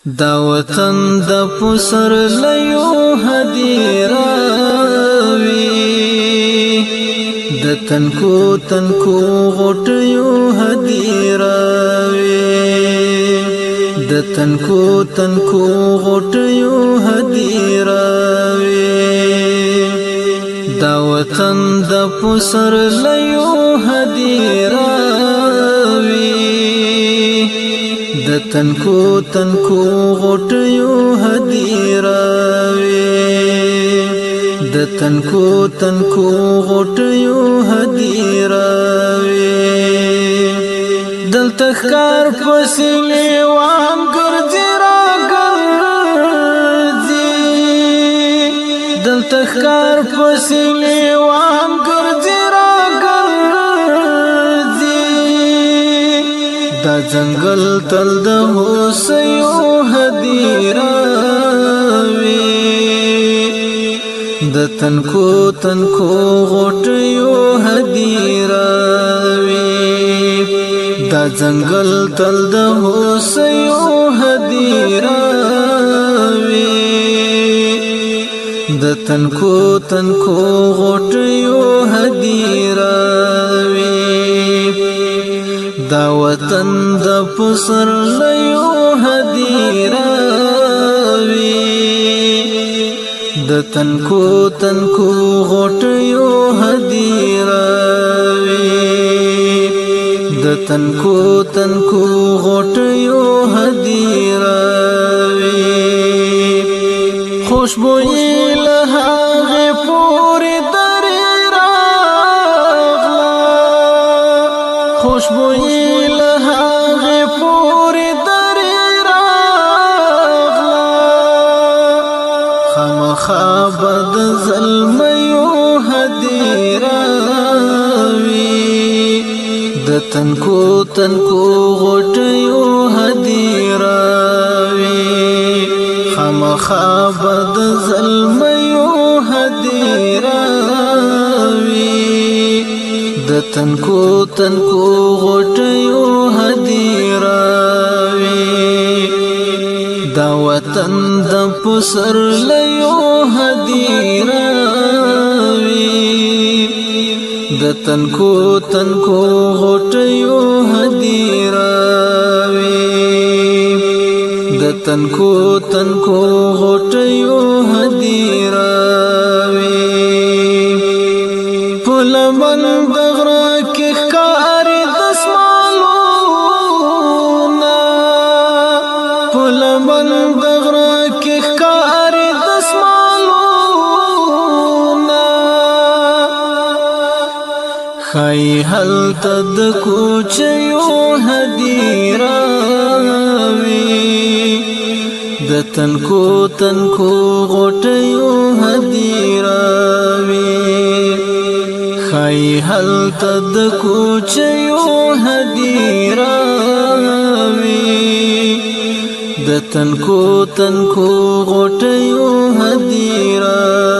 دا وطن د پسر لیو هدیراوی د تنکو غټیو هدیراوی د تنکو غټیو هدیراوی دا وطن د پسر لیو هدیراوی د تنکو غټیو هدیراوی د تنکو غټیو هدیراوی دلته ښکار پسې لیوان ګرځي راګرځي دلته ښکار پسې لیوان ګرځي دا جنگل تل د هوسیو هدیراوی د تنکو غټیو هدیراوی دا جنگل تل د هوسیو هدیراوی د تنکو غټیو هدیراوی دا وطن د پسر لیو هدیراوی د تنکو غټیو هدیراوی د تنکو غټیو هدیراوی خوشبوئی له هغې پورې درې راغله خوشبوئی خابد ظلمیو هدیراوی د تنکو غټیو هدیراوی خابد ظلمیو هدیراوی د تنکو غټیو هدیراوی دا وطن د پسر لیو هدیراوی د تنکو غټیو هدیراوی د تنکو غټیو هدیراوی پلمن د غره کې ښکاري دسمالونه پلمن د غره کې ښکاري دسمالونه ښایي هلته د کوچیو هدیراوی د تنکو غټیو هدیراوی ښایي هلته د کوچیو هدیراوی د تنکو غټیو هدیراوی